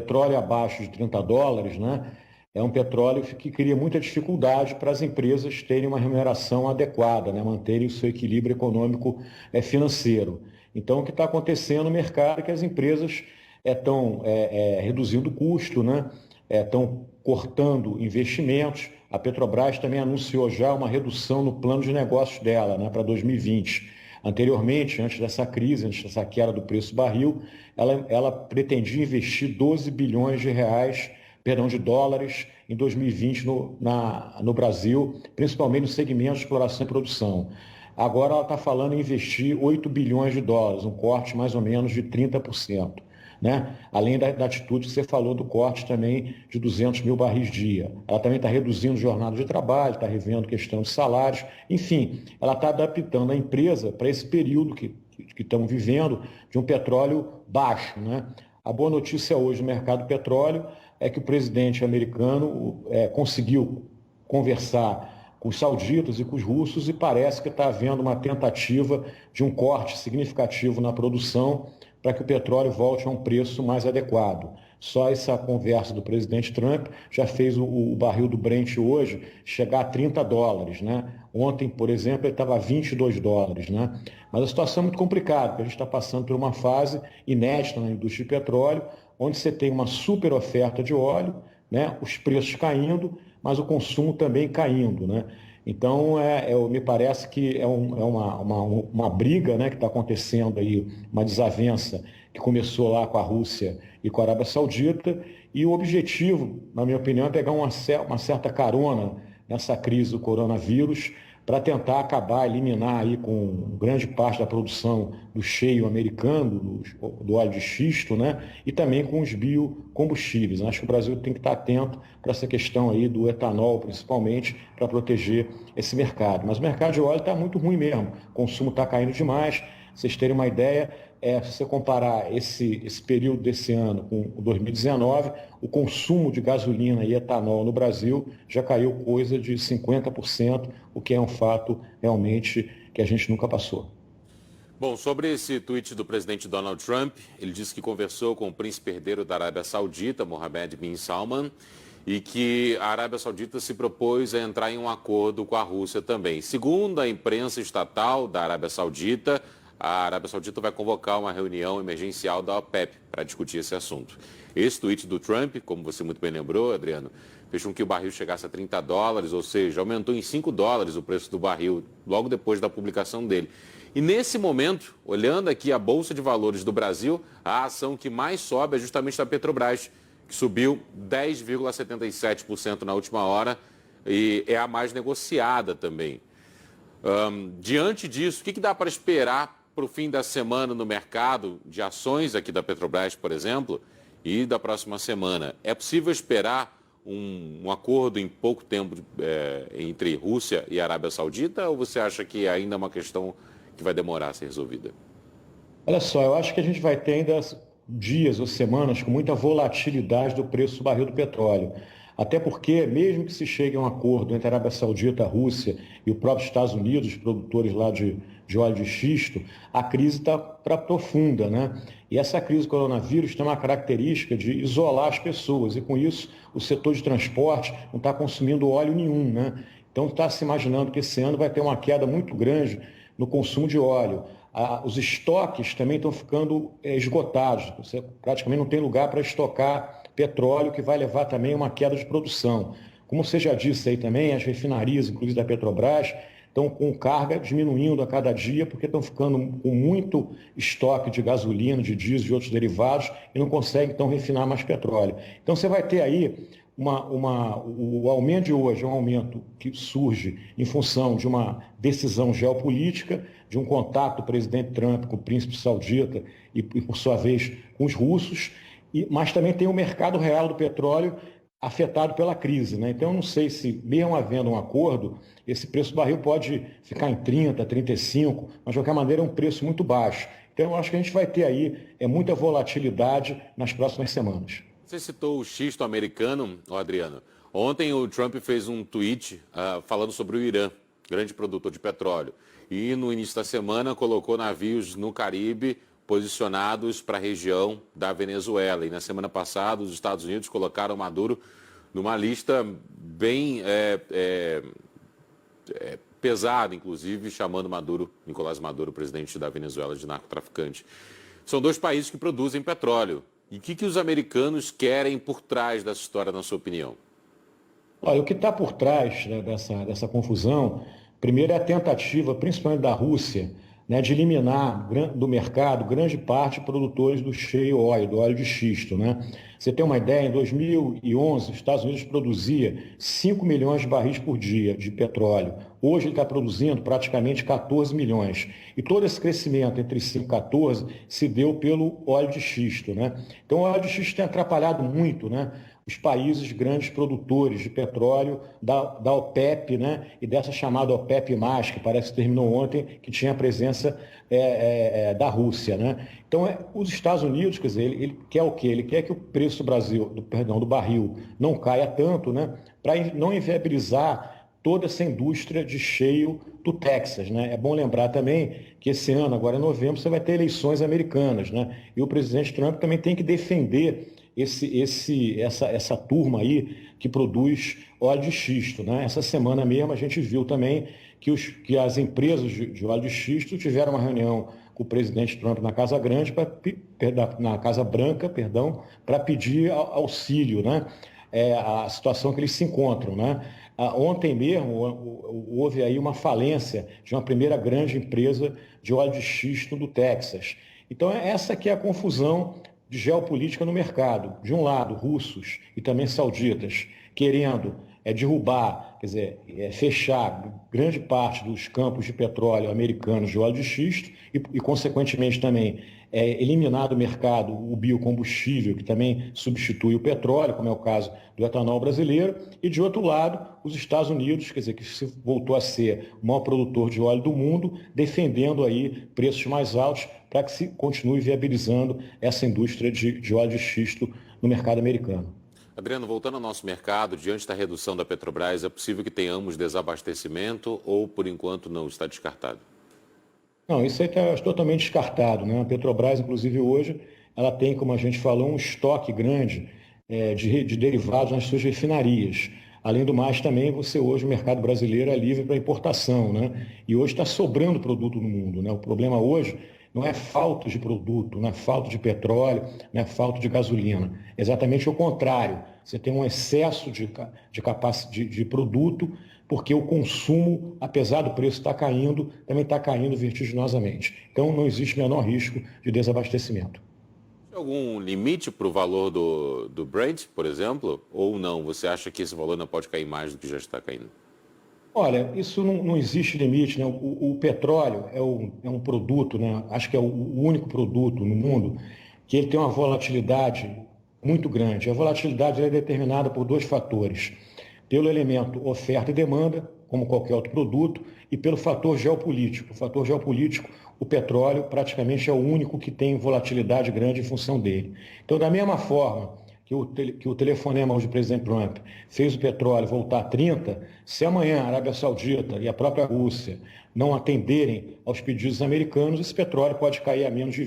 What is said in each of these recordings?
petróleo abaixo de $30, né, é um petróleo que cria muita dificuldade para as empresas terem uma remuneração adequada, né, manterem o seu equilíbrio econômico financeiro. Então, o que está acontecendo no mercado é que as empresas estão reduzindo o custo, né, estão cortando investimentos. A Petrobras também anunciou já uma redução no plano de negócios dela, né, para 2020. Anteriormente, antes dessa crise, antes dessa queda do preço do barril, ela pretendia investir 12 bilhões de reais, perdão, de dólares em 2020 no Brasil, principalmente no segmento de exploração e produção. Agora ela está falando em investir 8 bilhões de dólares, um corte mais ou menos de 30%. Né? Além da atitude que você falou do corte também de 200 mil barris dia. Ela também está reduzindo jornada de trabalho, está revendo questão de salários, enfim, ela está adaptando a empresa para esse período que estamos vivendo de um petróleo baixo. Né? A boa notícia hoje no mercado do petróleo é que o presidente americano conseguiu conversar com os sauditas e com os russos e parece que está havendo uma tentativa de um corte significativo na produção para que o petróleo volte a um preço mais adequado. Só essa conversa do presidente Trump já fez o barril do Brent hoje chegar a $30, né? Ontem, por exemplo, ele estava a $22, né? Mas a situação é muito complicada, porque a gente está passando por uma fase inédita na indústria de petróleo, onde você tem uma super oferta de óleo, né? Os preços caindo, mas o consumo também caindo, né? Então, me parece que é uma briga, né, que está acontecendo aí, uma desavença que começou lá com a Rússia e com a Arábia Saudita, e o objetivo, na minha opinião, é pegar uma certa carona nessa crise do coronavírus para tentar acabar, eliminar aí com grande parte da produção do shale americano, do óleo de xisto, né? E também com os biocombustíveis. Acho que o Brasil tem que estar atento para essa questão aí do etanol, principalmente, para proteger esse mercado. Mas o mercado de óleo está muito ruim mesmo, o consumo está caindo demais. Pra vocês terem uma ideia, se você comparar esse período desse ano com o 2019, o consumo de gasolina e etanol no Brasil já caiu coisa de 50%, o que é um fato realmente que a gente nunca passou. Bom, sobre esse tweet do presidente Donald Trump, ele disse que conversou com o príncipe herdeiro da Arábia Saudita, Mohammed bin Salman, e que a Arábia Saudita se propôs a entrar em um acordo com a Rússia também. Segundo a imprensa estatal da Arábia Saudita, a Arábia Saudita vai convocar uma reunião emergencial da OPEP para discutir esse assunto. Esse tweet do Trump, como você muito bem lembrou, Adriano, fez com que o barril chegasse a $30, ou seja, aumentou em $5 o preço do barril logo depois da publicação dele. E nesse momento, olhando aqui a Bolsa de Valores do Brasil, a ação que mais sobe é justamente da Petrobras, que subiu 10,77% na última hora e é a mais negociada também. Diante disso, o que dá para esperar para o fim da semana no mercado de ações aqui da Petrobras, por exemplo, e da próxima semana? É possível esperar um acordo em pouco tempo entre Rússia e Arábia Saudita, ou você acha que ainda é uma questão que vai demorar a ser resolvida? Olha só, eu acho que a gente vai ter ainda dias ou semanas com muita volatilidade do preço do barril do petróleo. Até porque, mesmo que se chegue a um acordo entre a Arábia Saudita, a Rússia e o próprio Estados Unidos, os produtores lá de óleo de xisto, a crise está profunda, né? E essa crise do coronavírus tem uma característica de isolar as pessoas, e com isso o setor de transporte não está consumindo óleo nenhum, né? Então está se imaginando que esse ano vai ter uma queda muito grande no consumo de óleo. Os estoques também estão ficando esgotados, você praticamente não tem lugar para estocar petróleo, que vai levar também a uma queda de produção. Como você já disse aí também, as refinarias, inclusive da Petrobras, estão com carga diminuindo a cada dia, porque estão ficando com muito estoque de gasolina, de diesel e outros derivados, e não conseguem, então, refinar mais petróleo. Então, você vai ter aí o aumento de hoje é um aumento que surge em função de uma decisão geopolítica, de um contato do presidente Trump com o príncipe saudita e por sua vez, com os russos, mas também tem o mercado real do petróleo afetado pela crise, né? Então, eu não sei se, mesmo havendo um acordo, esse preço do barril pode ficar em 30, 35, mas de qualquer maneira é um preço muito baixo. Então, eu acho que a gente vai ter aí muita volatilidade nas próximas semanas. Você citou o xisto americano, Adriano. Ontem o Trump fez um tweet falando sobre o Irã, grande produtor de petróleo. E no início da semana colocou navios no Caribe posicionados para a região da Venezuela. E na semana passada, os Estados Unidos colocaram Maduro numa lista bem pesada, inclusive, chamando Nicolás Maduro, presidente da Venezuela, de narcotraficante. São dois países que produzem petróleo. E o que os americanos querem por trás dessa história, na sua opinião? Olha, o que está por trás, né, dessa confusão, primeiro é a tentativa, principalmente da Rússia, né, de eliminar do mercado grande parte de produtores do shale oil, do óleo de xisto. Né? Você tem uma ideia, em 2011, os Estados Unidos produzia 5 milhões de barris por dia de petróleo. Hoje ele está produzindo praticamente 14 milhões. E todo esse crescimento entre 5 e 14 se deu pelo óleo de xisto. Né? Então o óleo de xisto tem atrapalhado muito, né, os países grandes produtores de petróleo da OPEP, né, e dessa chamada OPEP+, que parece que terminou ontem, que tinha a presença da Rússia. Né? Então, os Estados Unidos, quer dizer, ele quer o quê? Ele quer que o preço do barril não caia tanto, né, para não inviabilizar toda essa indústria de shale do Texas. Né? É bom lembrar também que esse ano, agora em novembro, você vai ter eleições americanas, né? E o presidente Trump também tem que defender essa turma aí que produz óleo de xisto. Né? Essa semana mesmo a gente viu também que as empresas de óleo de xisto tiveram uma reunião com o presidente Trump na Casa Grande, na Casa Branca, para pedir auxílio, né? A situação que eles se encontram. Né? Ontem mesmo houve aí uma falência de uma primeira grande empresa de óleo de xisto do Texas. Então essa que é a confusão de geopolítica no mercado. De um lado, russos e também sauditas querendo derrubar, quer dizer, fechar grande parte dos campos de petróleo americanos de óleo de xisto e consequentemente, também eliminar do mercado o biocombustível, que também substitui o petróleo, como é o caso do etanol brasileiro, e de outro lado, os Estados Unidos, quer dizer, que se voltou a ser o maior produtor de óleo do mundo, defendendo aí preços mais altos para que se continue viabilizando essa indústria de óleo de xisto no mercado americano. Adriano, voltando ao nosso mercado, diante da redução da Petrobras, é possível que tenhamos desabastecimento ou, por enquanto, não está descartado? Não, isso aí está totalmente descartado. Né? A Petrobras, inclusive, hoje, ela tem, como a gente falou, um estoque grande de derivados nas suas refinarias. Além do mais, também hoje, o mercado brasileiro é livre para importação. Né? E hoje está sobrando produto no mundo. Né? O problema hoje não é falta de produto, não é falta de petróleo, não é falta de gasolina. É exatamente o contrário. Você tem um excesso de produto, porque o consumo, apesar do preço estar caindo, também está caindo vertiginosamente. Então, não existe o menor risco de desabastecimento. Tem algum limite para o valor do Brent, por exemplo? Ou não? Você acha que esse valor não pode cair mais do que já está caindo? Olha, isso não existe limite. Né? O petróleo é um produto, né? Acho que é o único produto no mundo que ele tem uma volatilidade muito grande. A volatilidade é determinada por dois fatores. Pelo elemento oferta e demanda, como qualquer outro produto, e pelo fator geopolítico. O fator geopolítico, o petróleo praticamente é o único que tem volatilidade grande em função dele. Então, da mesma forma que o telefonema hoje do presidente Trump fez o petróleo voltar a 30, se amanhã a Arábia Saudita e a própria Rússia não atenderem aos pedidos americanos, esse petróleo pode cair a menos de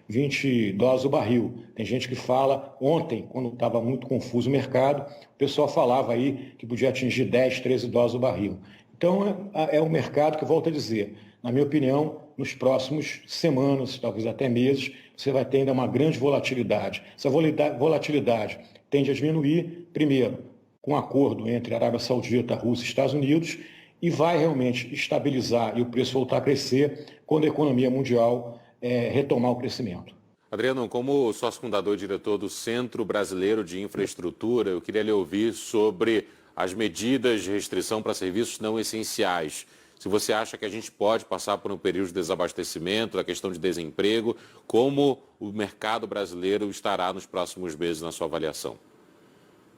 20 dólares o barril. Tem gente que fala, ontem, quando estava muito confuso o mercado, o pessoal falava aí que podia atingir 10, 13 dólares o barril. Então, é um mercado que, volto a dizer, na minha opinião, nos próximos semanas, talvez até meses, você vai ter ainda uma grande volatilidade. Essa volatilidade tende a diminuir, primeiro, com um acordo entre Arábia Saudita, Rússia e Estados Unidos, e vai realmente estabilizar e o preço voltar a crescer quando a economia mundial retomar o crescimento. Adriano, como sócio fundador e diretor do Centro Brasileiro de Infraestrutura, eu queria lhe ouvir sobre as medidas de restrição para serviços não essenciais. Se você acha que a gente pode passar por um período de desabastecimento, a questão de desemprego, como o mercado brasileiro estará nos próximos meses na sua avaliação?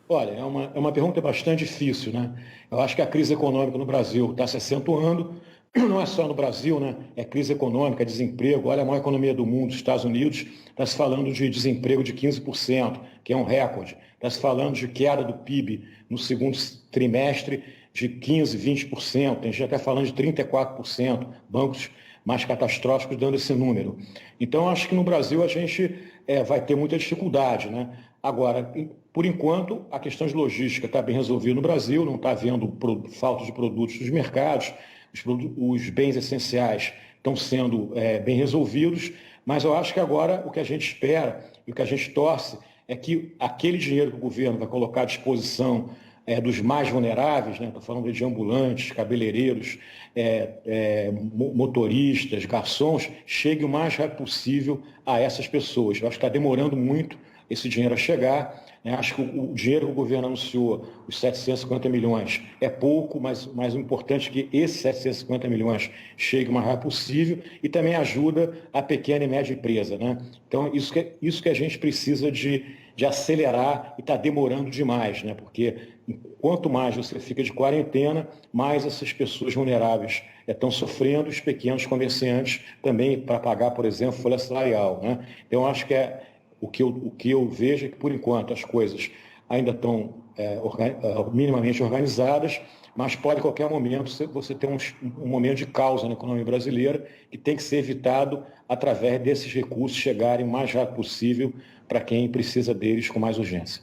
Olha, é uma pergunta bastante difícil, né? Eu acho que a crise econômica no Brasil está se acentuando, não é só no Brasil, né? É crise econômica, desemprego. Olha, a maior economia do mundo, Estados Unidos, está se falando de desemprego de 15%, que é um recorde. Está se falando de queda do PIB no segundo trimestre de 15%, 20%, tem gente até falando de 34%. Bancos mais catastróficos, dando esse número. Então, acho que no Brasil a gente vai ter muita dificuldade, né? Agora, por enquanto, a questão de logística está bem resolvida no Brasil, não está havendo falta de produtos nos mercados, os bens essenciais estão sendo bem resolvidos, mas eu acho que agora o que a gente espera e o que a gente torce é que aquele dinheiro que o governo vai colocar à disposição dos mais vulneráveis, né? Estou falando de ambulantes, cabeleireiros, motoristas, garçons, chegue o mais rápido possível a essas pessoas. Eu acho que está demorando muito esse dinheiro a chegar, né? Acho que o dinheiro que o governo anunciou, os 750 milhões, é pouco, mas o importante é que esses 750 milhões cheguem o mais rápido possível e também ajuda a pequena e média empresa, né? Então, isso que a gente precisa de acelerar e está demorando demais, né? Porque quanto mais você fica de quarentena, mais essas pessoas vulneráveis estão sofrendo, os pequenos comerciantes também para pagar, por exemplo, folha salarial, né? Então, acho que o que eu vejo é que, por enquanto, as coisas ainda estão minimamente organizadas, mas pode, a qualquer momento, você ter um momento de caos na economia brasileira que tem que ser evitado através desses recursos chegarem o mais rápido possível para quem precisa deles com mais urgência.